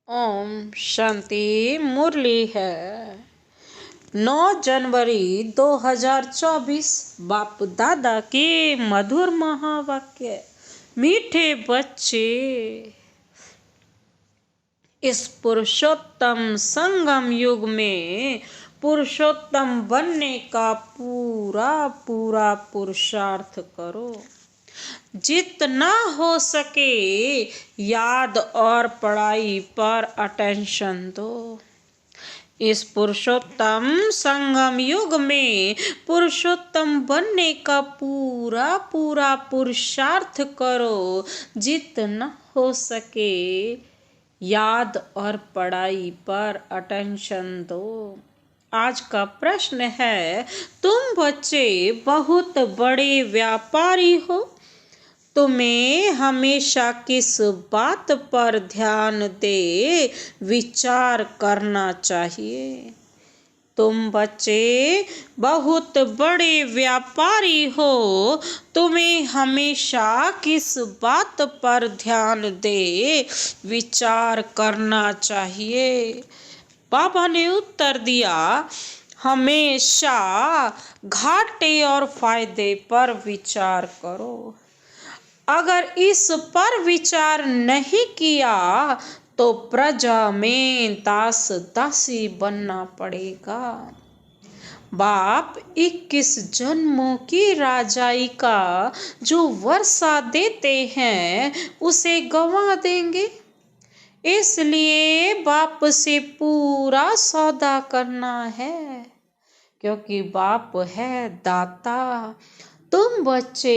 ओम शांति। मुरली है 9 जनवरी 2024। बाप दादा के मधुर महावाक्य। मीठे बच्चे, इस पुरुषोत्तम संगम युग में पुरुषोत्तम बनने का पूरा पूरा पुरुषार्थ करो। जितना हो सके याद और पढ़ाई पर अटेंशन दो। इस पुरुषोत्तम संगम युग में पुरुषोत्तम बनने का पूरा पूरा पुरुषार्थ करो। जितना हो सके याद और पढ़ाई पर अटेंशन दो। आज का प्रश्न है, तुम बच्चे बहुत बड़े व्यापारी हो, तुम्हें हमेशा किस बात पर ध्यान दे विचार करना चाहिए। तुम बच्चे बहुत बड़े व्यापारी हो, तुम्हें हमेशा किस बात पर ध्यान दे विचार करना चाहिए। बाबा ने उत्तर दिया, हमेशा घाटे और फायदे पर विचार करो। अगर इस पर विचार नहीं किया तो प्रजा में दास दासी बनना पड़ेगा। बाप 21 जन्मों की राजाई का जो वर्षा देते हैं उसे गंवा देंगे। इसलिए बाप से पूरा सौदा करना है, क्योंकि बाप है दाता। तुम बच्चे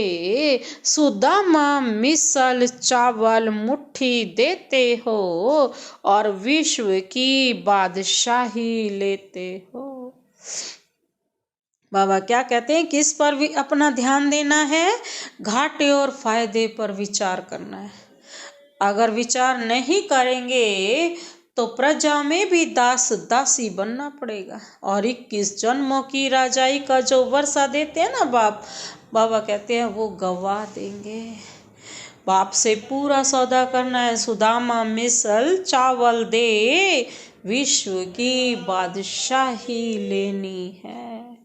सुदामा मिसल चावल मुट्ठी देते हो और विश्व की बादशाही लेते हो। बाबा क्या कहते हैं, किस पर भी अपना ध्यान देना है? घाटे और फायदे पर विचार करना है। अगर विचार नहीं करेंगे तो प्रजा में भी दास दासी बनना पड़ेगा। और 21 जन्मों की राजाई का जो वर्षा देते हैं ना बाबा कहते हैं वो गवा देंगे। बाप से पूरा सौदा करना है। सुदामा मिसल चावल दे, विश्व की बादशाही लेनी है।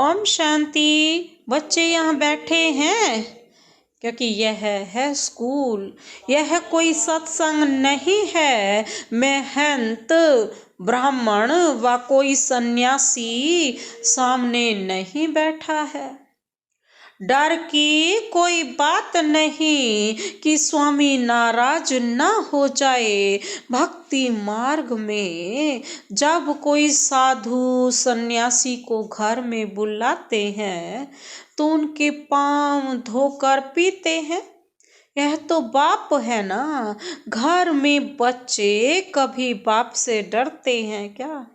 ओम शांति। बच्चे यहाँ बैठे हैं क्योंकि यह है स्कूल, यह कोई सत्संग नहीं है। महंत ब्राह्मण व कोई सन्यासी सामने नहीं बैठा है। डर की कोई बात नहीं कि स्वामी नाराज ना हो जाए। भक्ति मार्ग में जब कोई साधु सन्यासी को घर में बुलाते हैं तो उनके पांव धोकर पीते हैं। यह तो बाप है ना। घर में बच्चे कभी बाप से डरते हैं क्या?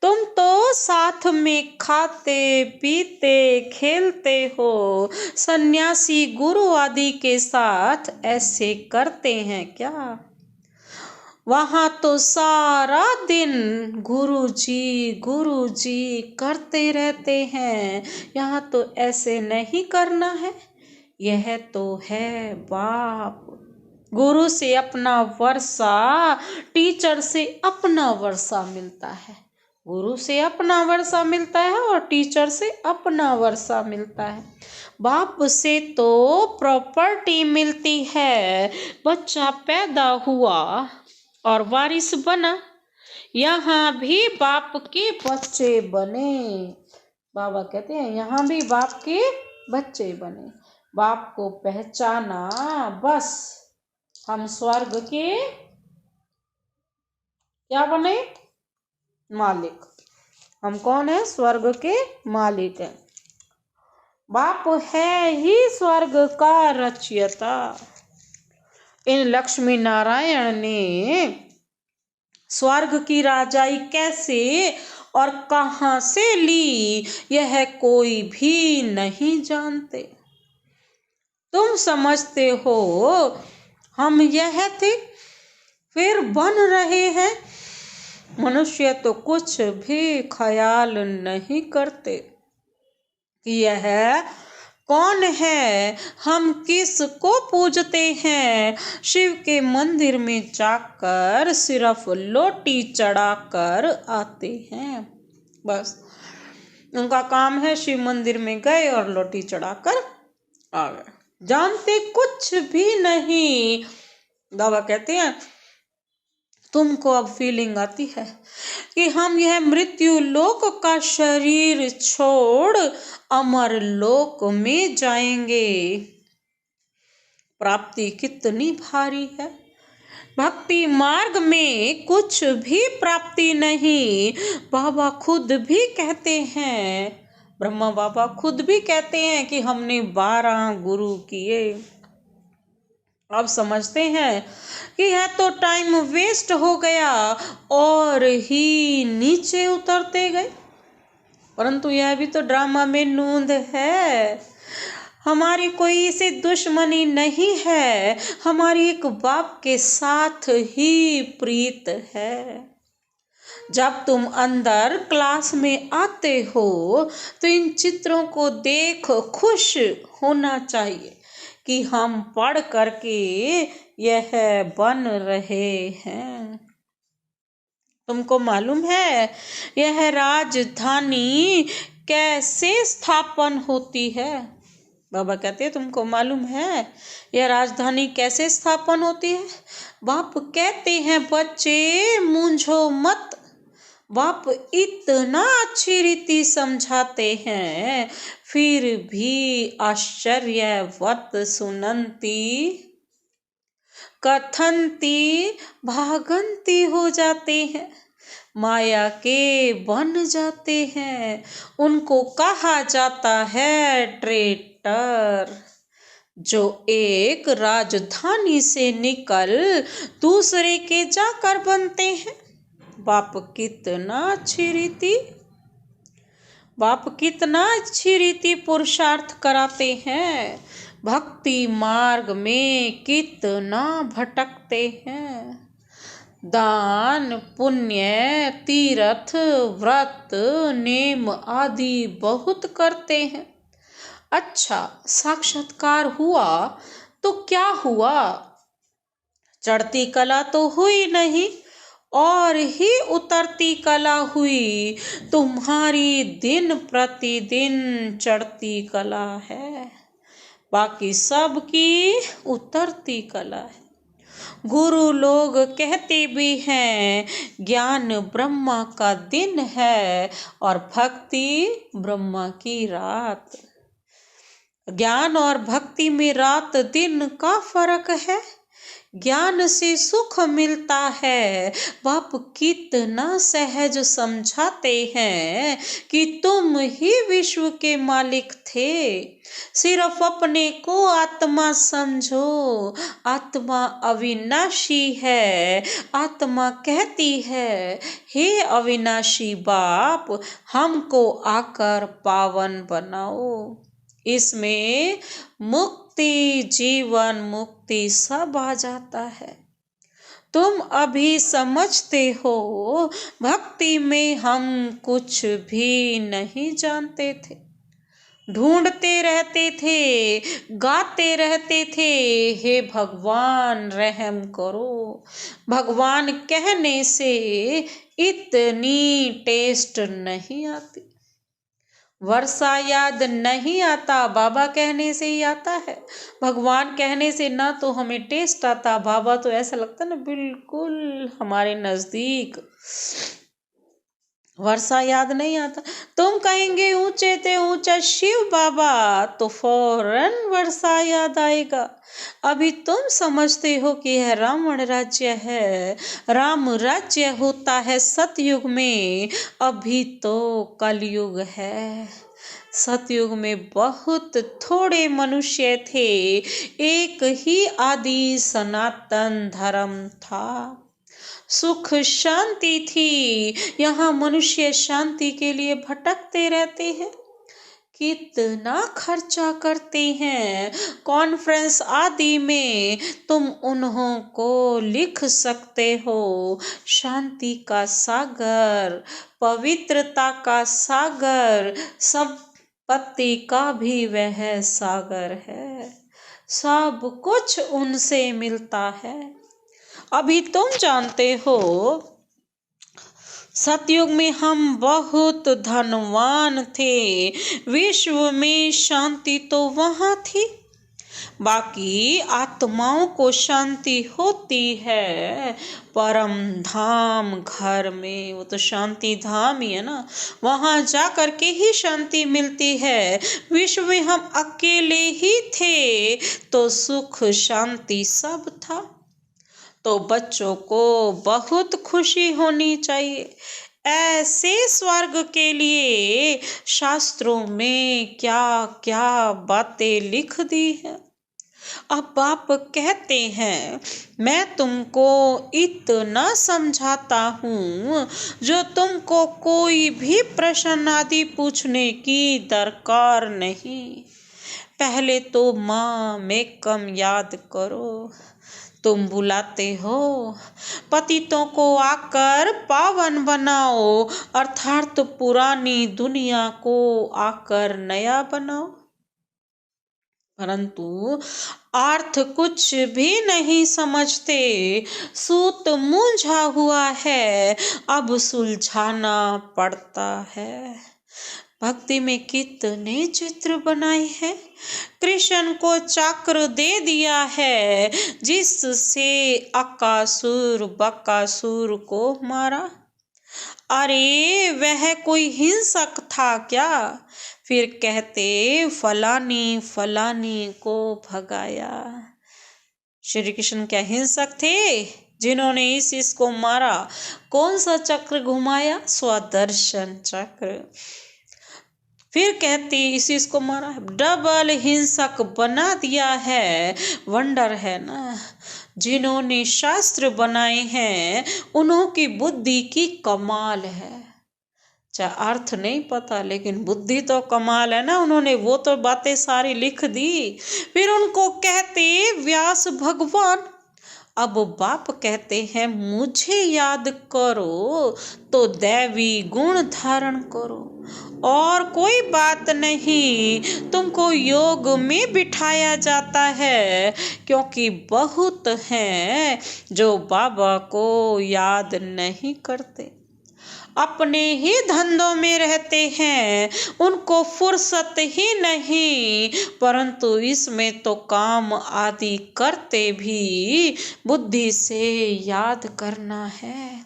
तुम तो साथ में खाते पीते खेलते हो। सन्यासी गुरु आदि के साथ ऐसे करते हैं क्या? वहां तो सारा दिन गुरु जी करते रहते हैं। यहाँ तो ऐसे नहीं करना है। यह तो है बाप। गुरु से अपना वर्षा, टीचर से अपना वर्षा मिलता है। गुरु से अपना वर्षा मिलता है और टीचर से अपना वर्षा मिलता है। बाप से तो प्रॉपर्टी मिलती है। बच्चा पैदा हुआ और वारिस बना। यहाँ भी बाप के बच्चे बने। बाबा कहते हैं यहाँ भी बाप के बच्चे बने। बाप को पहचाना, बस हम स्वर्ग के क्या बने? मालिक। हम कौन है? स्वर्ग के मालिक हैं। बाप है ही स्वर्ग का रचयिता। इन लक्ष्मी नारायण ने स्वर्ग की राजाई कैसे और कहां से ली, यह कोई भी नहीं जानते। तुम समझते हो हम यह थे, फिर बन रहे हैं। मनुष्य तो कुछ भी ख्याल नहीं करते कि यह कौन है, हम किस को पूजते हैं। शिव के मंदिर में जाकर सिर्फ लोटी चढ़ाकर आते हैं। बस उनका काम है, शिव मंदिर में गए और लोटी चढ़ाकर आ गए, जानते कुछ भी नहीं। बाबा कहते हैं तुमको अब फीलिंग आती है कि हम यह मृत्यु लोक का शरीर छोड़ अमर लोक में जाएंगे। प्राप्ति कितनी भारी है। भक्ति मार्ग में कुछ भी प्राप्ति नहीं। बाबा खुद भी कहते हैं, ब्रह्मा बाबा खुद भी कहते हैं कि हमने 12 गुरु किए। अब समझते हैं कि यह तो टाइम वेस्ट हो गया और ही नीचे उतरते गए, परंतु यह भी तो ड्रामा में नूंद है। हमारी कोई से दुश्मनी नहीं है, हमारी एक बाप के साथ ही प्रीत है। जब तुम अंदर क्लास में आते हो तो इन चित्रों को देख खुश होना चाहिए कि हम पढ़ करके यह बन रहे हैं। तुमको मालूम है यह राजधानी कैसे स्थापन होती है। बाबा कहते हैं तुमको मालूम है यह राजधानी कैसे स्थापन होती है। बाप कहते हैं बच्चे मूंझो मत। बाप इतना अच्छी रीति समझाते हैं, फिर भी आश्चर्यवत सुनंती कथनती भागंती हो जाते हैं, माया के बन जाते हैं। उनको कहा जाता है ट्रेटर, जो एक राजधानी से निकल दूसरे के जाकर बनते हैं। बाप कितना अच्छी रीति पुरुषार्थ कराते हैं। भक्ति मार्ग में कितना भटकते हैं। दान पुण्य तीर्थ व्रत नेम आदि बहुत करते हैं। अच्छा साक्षात्कार हुआ तो क्या हुआ, चढ़ती कला तो हुई नहीं और ही उतरती कला हुई। तुम्हारी दिन प्रतिदिन चढ़ती कला है, बाकी सब की उतरती कला है। गुरु लोग कहते भी हैं ज्ञान ब्रह्मा का दिन है और भक्ति ब्रह्मा की रात। ज्ञान और भक्ति में रात दिन का फर्क है। ज्ञान से सुख मिलता है। बाप कितना सहज समझाते हैं कि तुम ही विश्व के मालिक थे, सिर्फ अपने को आत्मा समझो। आत्मा अविनाशी है। आत्मा कहती है हे अविनाशी बाप हमको आकर पावन बनाओ। इसमें मुक्ति जीवन मुक्ति सब आ जाता है। तुम अभी समझते हो भक्ति में हम कुछ भी नहीं जानते थे, ढूंढते रहते थे, गाते रहते थे हे भगवान रहम करो। भगवान कहने से इतनी टेस्ट नहीं आती। वर्षा याद नहीं आता, बाबा कहने से ही आता है। भगवान कहने से ना तो हमें टेस्ट आता, बाबा तो ऐसा लगता ना बिल्कुल हमारे नजदीक। वर्षा याद नहीं आता। तुम कहेंगे ऊंचे ते ऊंचा शिव बाबा तो फौरन वर्षा याद आएगा। अभी तुम समझते हो कि यह रावण राज्य है, राम राज्य होता है सतयुग में, अभी तो कलयुग है। सतयुग में बहुत थोड़े मनुष्य थे, एक ही आदि सनातन धर्म था, सुख शांति थी। यहाँ मनुष्य शांति के लिए भटकते रहते हैं। कितना खर्चा करते हैं कॉन्फ्रेंस आदि में, तुम उन्हों को लिख सकते हो। शांति का सागर, पवित्रता का सागर, सब पति का भी वह सागर है, सब कुछ उनसे मिलता है। अभी तुम जानते हो सतयुग में हम बहुत धनवान थे, विश्व में शांति तो वहां थी। बाकी आत्माओं को शांति होती है परम धाम घर में, वो तो शांति धाम ही है ना, वहां जा करके ही शांति मिलती है। विश्व में हम अकेले ही थे तो सुख शांति सब था। तो बच्चों को बहुत खुशी होनी चाहिए। ऐसे स्वर्ग के लिए शास्त्रों में क्या क्या बातें लिख दी है। अब बाप कहते हैं मैं तुमको इतना समझाता हूँ जो तुमको कोई भी प्रश्न आदि पूछने की दरकार नहीं। पहले तो माँ मेकम याद करो। तुम बुलाते हो पतितों को आकर पावन बनाओ, अर्थात पुरानी दुनिया को आकर नया बनाओ। परंतु अर्थ कुछ भी नहीं समझते, सूत मूंझा हुआ है, अब सुलझाना पड़ता है। भक्ति में कितने चित्र बनाए हैं। कृष्ण को चक्र दे दिया है जिससे अकासुर बकासुर को मारा। अरे वह कोई हिंसक था क्या? फिर कहते फलानी फलानी को भगाया। श्री कृष्ण क्या हिंसक थे जिन्होंने इसको मारा? कौन सा चक्र घुमाया? स्वदर्शन चक्र। फिर कहती इसको मारा, डबल हिंसक बना दिया है। वंडर है ना, जिन्होंने शास्त्र बनाए हैं उन्होंने बुद्धि की कमाल है। चाहे अर्थ नहीं पता लेकिन बुद्धि तो कमाल है ना, उन्होंने वो तो बातें सारी लिख दी। फिर उनको कहते व्यास भगवान। अब बाप कहते हैं मुझे याद करो तो दैवी गुण धारण करो, और कोई बात नहीं, तुमको योग में बिठाया जाता है, क्योंकि बहुत हैं जो बाबा को याद नहीं करते, अपने ही धंधों में रहते हैं, उनको फुर्सत ही नहीं, परंतु इसमें तो काम आदि करते भी बुद्धि से याद करना है।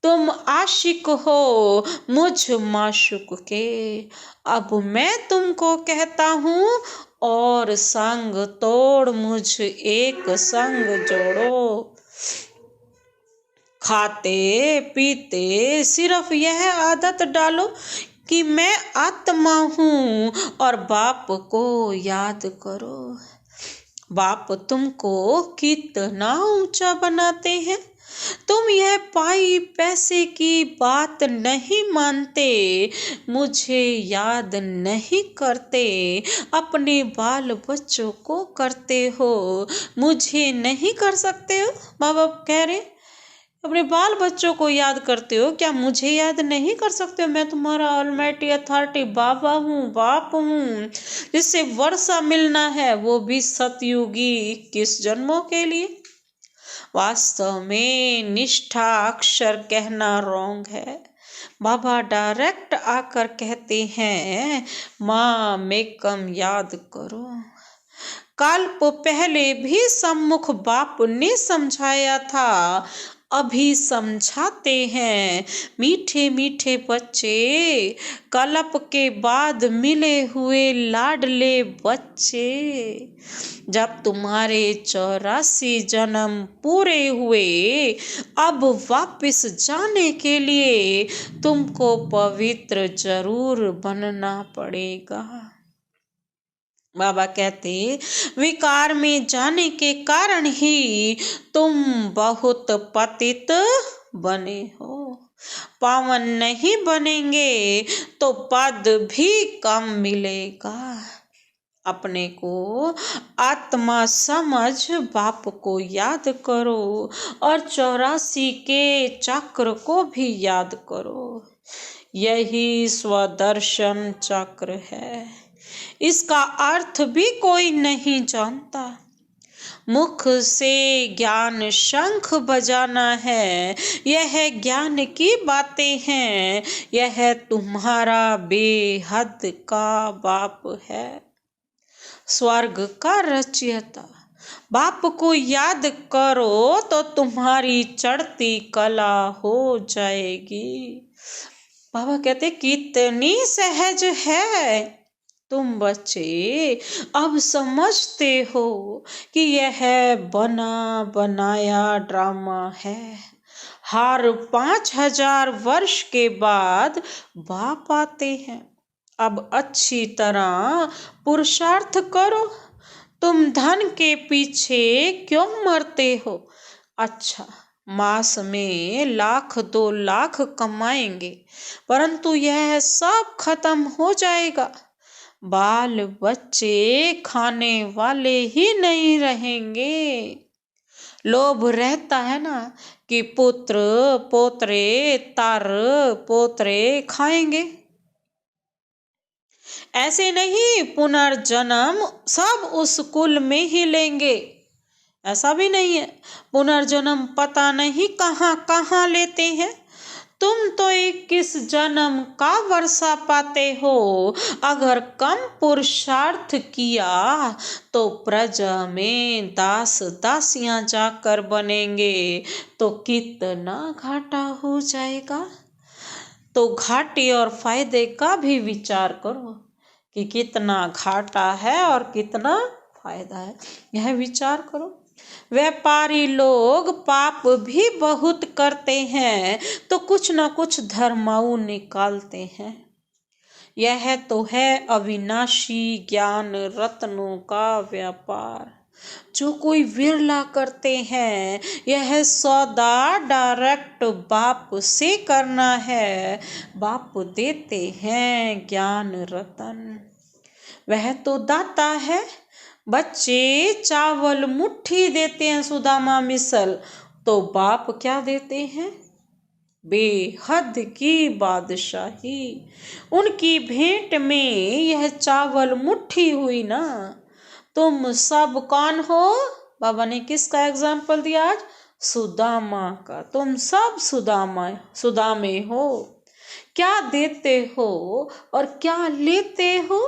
तुम आशिक हो मुझ माशुक के, अब मैं तुमको कहता हूँ और संग तोड़ मुझ एक संग जोड़ो। खाते पीते सिर्फ यह आदत डालो कि मैं आत्मा हूँ और बाप को याद करो। बाप तुमको कितना ऊंचा बनाते हैं। तुम यह पाई पैसे की बात नहीं मानते, मुझे याद नहीं करते, अपने बाल बच्चों को करते हो, मुझे नहीं कर सकते हो। माँ बाप कह रहे अपने बाल बच्चों को याद करते हो, क्या मुझे याद नहीं कर सकते हो? मैं तुम्हारा ऑलमाइटी अथॉरिटी बाबा हूँ, बाप हूँ, जिससे वर्षा मिलना है, वो भी सतयुगी 21 जन्मों के लिए। वास्तव में निष्ठा अक्षर कहना रॉन्ग है। बाबा डायरेक्ट आकर कहते हैं माँ मेकम याद करो। कल्प पहले भी सम्मुख बाप ने समझाया था, अभी समझाते हैं। मीठे मीठे बच्चे, कल्प के बाद मिले हुए लाडले बच्चे, जब तुम्हारे 84 जन्म पूरे हुए, अब वापस जाने के लिए तुमको पवित्र जरूर बनना पड़ेगा। बाबा कहते विकार में जाने के कारण ही तुम बहुत पतित बने हो। पावन नहीं बनेंगे तो पद भी कम मिलेगा। अपने को आत्मा समझ बाप को याद करो और 84 के चक्र को भी याद करो। यही स्वदर्शन चक्र है। इसका अर्थ भी कोई नहीं जानता। मुख से ज्ञान शंख बजाना है, यह ज्ञान की बातें हैं। यह तुम्हारा बेहद का बाप है, स्वर्ग का रचयिता। बाप को याद करो तो तुम्हारी चढ़ती कला हो जाएगी। बाबा कहते कितनी सहज है। तुम बच्चे अब समझते हो कि यह बना बनाया ड्रामा है। हर 5000 वर्ष के बाद बाप आते हैं। अब अच्छी तरह पुरुषार्थ करो। तुम धन के पीछे क्यों मरते हो? अच्छा, मास में 1,00,000 2,00,000 कमाएंगे, परंतु यह सब खत्म हो जाएगा। बाल बच्चे खाने वाले ही नहीं रहेंगे। लोभ रहता है ना कि पुत्र पोतरे तार पोतरे खाएंगे। ऐसे नहीं पुनर्जन्म सब उस कुल में ही लेंगे, ऐसा भी नहीं है। पुनर्जन्म पता नहीं कहाँ कहाँ लेते हैं। तुम तो 21 जन्म का वर्षा पाते हो। अगर कम पुरुषार्थ किया तो प्रजा में दास दासियां जाकर बनेंगे तो कितना घाटा हो जाएगा। तो घाटे और फायदे का भी विचार करो कि कितना घाटा है और कितना फायदा है, यह विचार करो। व्यापारी लोग पाप भी बहुत करते हैं तो कुछ ना कुछ धर्माऊ निकालते हैं। यह तो है अविनाशी ज्ञान रत्नों का व्यापार, जो कोई विरला करते हैं। यह सौदा डायरेक्ट बाप से करना है। बाप देते हैं ज्ञान रतन, वह तो दाता है। बच्चे चावल मुट्ठी देते हैं सुदामा मिसल, तो बाप क्या देते हैं? बेहद की बादशाही। उनकी भेंट में यह चावल मुट्ठी हुई ना। तुम सब कौन हो? बाबा ने किसका एग्जाम्पल दिया आज? सुदामा का। तुम सब सुदामे हो। क्या देते हो और क्या लेते हो?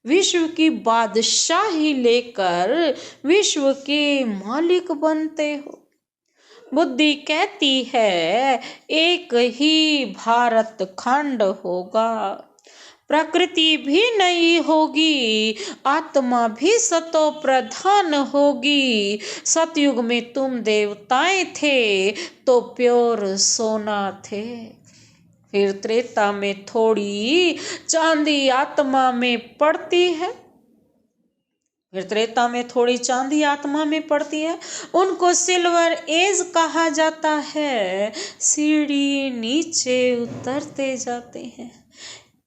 विश्व की बादशाही लेकर विश्व के मालिक बनते हो। बुद्धि कहती है एक ही भारत खंड होगा, प्रकृति भी नहीं होगी, आत्मा भी सतो प्रधान होगी। सतयुग में तुम देवताएं थे तो प्योर सोना थे। फिर त्रेता में थोड़ी चांदी आत्मा में पड़ती है, फिर त्रेता में थोड़ी चांदी आत्मा में पड़ती है। उनको सिल्वर एज कहा जाता है। सीढ़ी नीचे उतरते जाते हैं।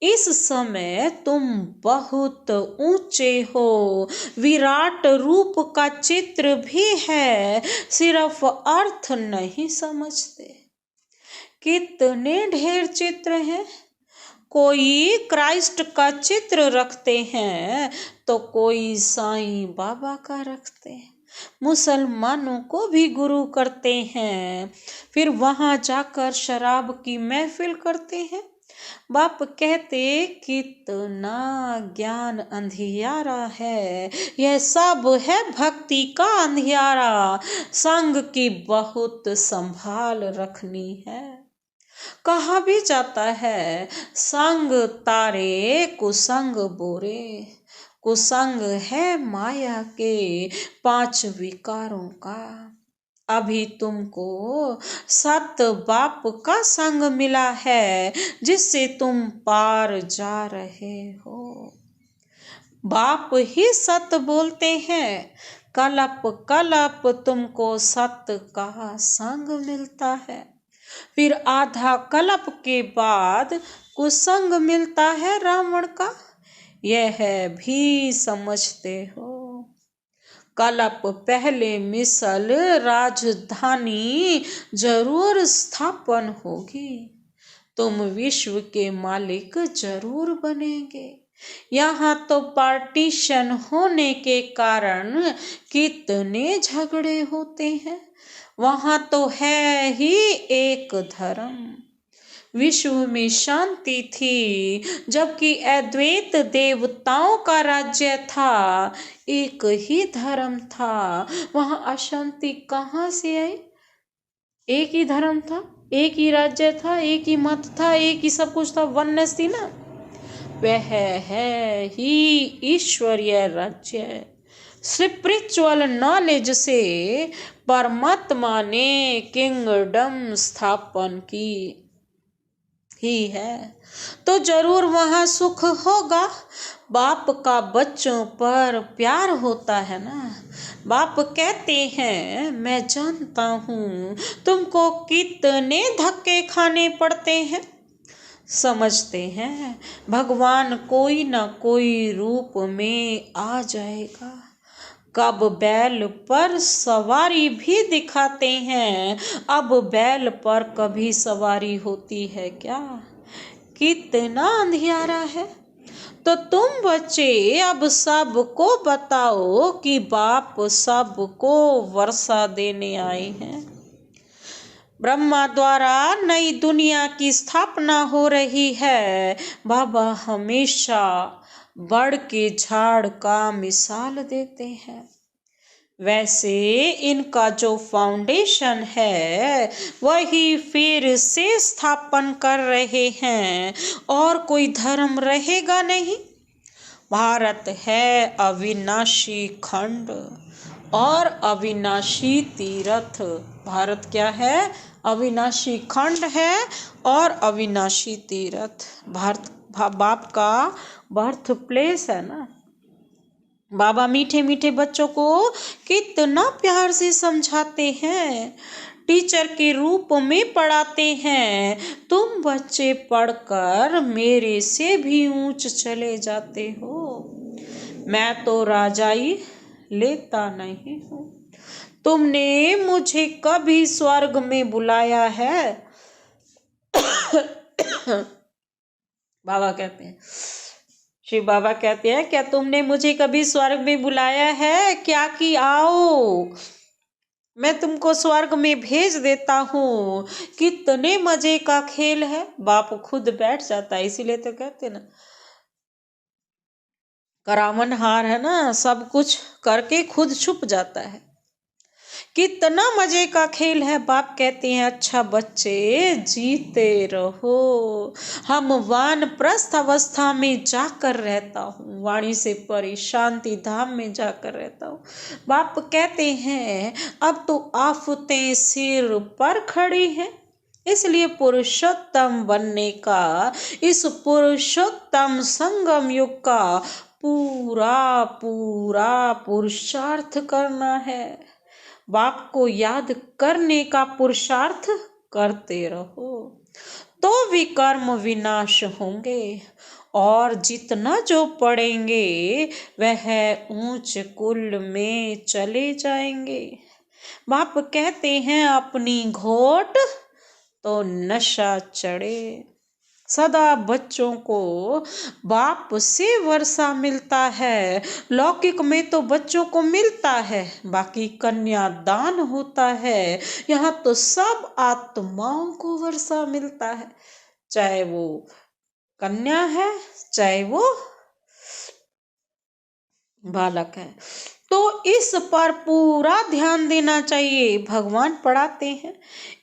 इस समय तुम बहुत ऊंचे हो। विराट रूप का चित्र भी है, सिर्फ अर्थ नहीं समझते। कितने ढेर चित्र हैं। कोई क्राइस्ट का चित्र रखते हैं तो कोई साईं बाबा का रखते हैं। मुसलमानों को भी गुरु करते हैं, फिर वहां जाकर शराब की महफिल करते हैं। बाप कहते कितना ज्ञान अंधियारा है। यह सब है भक्ति का अंधियारा। संग की बहुत संभाल रखनी है। कहा भी जाता है संग तारे कुसंग बोरे। कुसंग है माया के 5 विकारों का। अभी तुमको सत बाप का संग मिला है, जिससे तुम पार जा रहे हो। बाप ही सत बोलते हैं। कलप कलप तुमको सत का संग मिलता है, फिर आधा कल्प के बाद कुसंग मिलता है रावण का। यह भी समझते हो। कल्प पहले मिसल राजधानी जरूर स्थापन होगी। तुम विश्व के मालिक जरूर बनेंगे। यहाँ तो पार्टीशन होने के कारण कितने झगड़े होते हैं, वहाँ तो है ही एक धर्म। विश्व में शांति थी, जबकि अद्वैत देवताओं का राज्य था, एक ही धर्म था, वहाँ अशांति कहाँ से आई? एक ही धर्म था, एक ही राज्य था, एक ही मत था, एक ही सब कुछ था, वननेस थी ना। वह है ही ईश्वरीय राज्य। स्पिरिचुअल नॉलेज से परमात्मा ने किंगडम स्थापन की ही है, तो जरूर वहां सुख होगा। बाप का बच्चों पर प्यार होता है ना। बाप कहते हैं, मैं जानता हूँ तुमको कितने धक्के खाने पड़ते हैं। समझते हैं भगवान कोई ना कोई रूप में आ जाएगा। कब बैल पर सवारी भी दिखाते हैं, अब बैल पर कभी सवारी होती है क्या? कितना अंधियारा है। तो तुम बच्चे अब सबको बताओ कि बाप सबको वर्षा देने आए हैं। ब्रह्मा द्वारा नई दुनिया की स्थापना हो रही है। बाबा हमेशा बड़ के झाड़ का मिसाल देते हैं। वैसे इनका जो फाउंडेशन है वही फिर से स्थापन कर रहे हैं, और कोई धर्म रहेगा नहीं। भारत है अविनाशी खंड और अविनाशी तीर्थ। भारत क्या है? अविनाशी खंड है और अविनाशी तीर्थ। भारत बाप का बर्थ प्लेस है ना। बाबा मीठे मीठे बच्चों को कितना प्यार से समझाते हैं, टीचर के रूप में पढ़ाते हैं। तुम बच्चे पढ़कर मेरे से भी ऊंच चले जाते हो। मैं तो राजाई लेता नहीं हूँ। तुमने मुझे कभी स्वर्ग में बुलाया है? बाबा कहते हैं, शिव बाबा कहते हैं, क्या तुमने मुझे कभी स्वर्ग में बुलाया है क्या कि आओ मैं तुमको स्वर्ग में भेज देता हूँ। कितने मजे का खेल है। बाप खुद बैठ जाता है, इसीलिए तो कहते ना करावन हार है ना, सब कुछ करके खुद छुप जाता है। कितना मजे का खेल है। बाप कहते हैं, अच्छा बच्चे जीते रहो। हम वानप्रस्थ अवस्था में जाकर रहता हूँ, वाणी से परे शांति धाम में जाकर रहता हूँ। बाप कहते हैं, अब तो आफतें सिर पर खड़ी हैं, इसलिए पुरुषोत्तम बनने का, इस पुरुषोत्तम संगम युग का पूरा पूरा पुरुषार्थ करना है। बाप को याद करने का पुरुषार्थ करते रहो, तो विकर्म विनाश होंगे, और जितना जो पढ़ेंगे वह ऊंच कुल में चले जाएंगे। बाप कहते हैं, अपनी घोट तो नशा चढ़े। सदा बच्चों को बाप से वर्षा मिलता है। लौकिक में तो बच्चों को मिलता है, बाकी कन्यादान होता है। यहाँ तो सब आत्माओं को वर्षा मिलता है, चाहे वो कन्या है चाहे वो बालक है। तो इस पर पूरा ध्यान देना चाहिए। भगवान पढ़ाते हैं,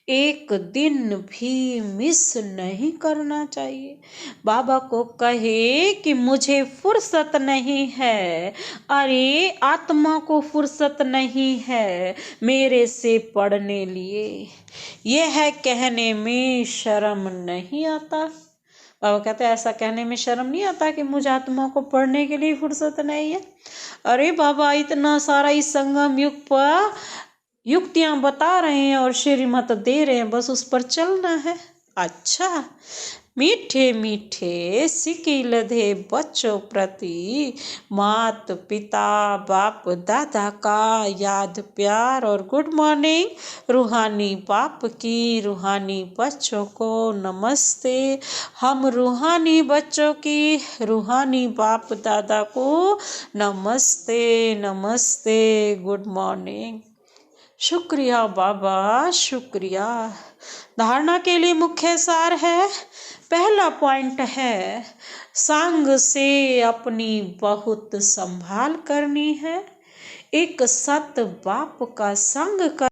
एक दिन भी मिस नहीं करना चाहिए। बाबा को कहे कि मुझे फुर्सत नहीं है, अरे आत्मा को फुर्सत नहीं है मेरे से पढ़ने लिए, यह कहने में शर्म नहीं आता। बाबा कहते हैं, ऐसा कहने में शर्म नहीं आता कि मुझे आत्मा को पढ़ने के लिए फुर्सत नहीं है। अरे बाबा इतना सारा इस संगम युग पर युक्तियां बता रहे हैं और श्रीमत दे रहे हैं, बस उस पर चलना है। अच्छा। मीठे मीठे सिकिल दे बच्चों प्रति मात पिता बाप दादा का याद प्यार और गुड मॉर्निंग। रूहानी बाप की रूहानी बच्चों को नमस्ते। हम रूहानी बच्चों की रूहानी बाप दादा को नमस्ते नमस्ते, गुड मॉर्निंग। शुक्रिया बाबा, शुक्रिया। धारणा के लिए मुख्य सार है। पहला पॉइंट है, संग से अपनी बहुत संभाल करनी है। एक सत बाप का संग कर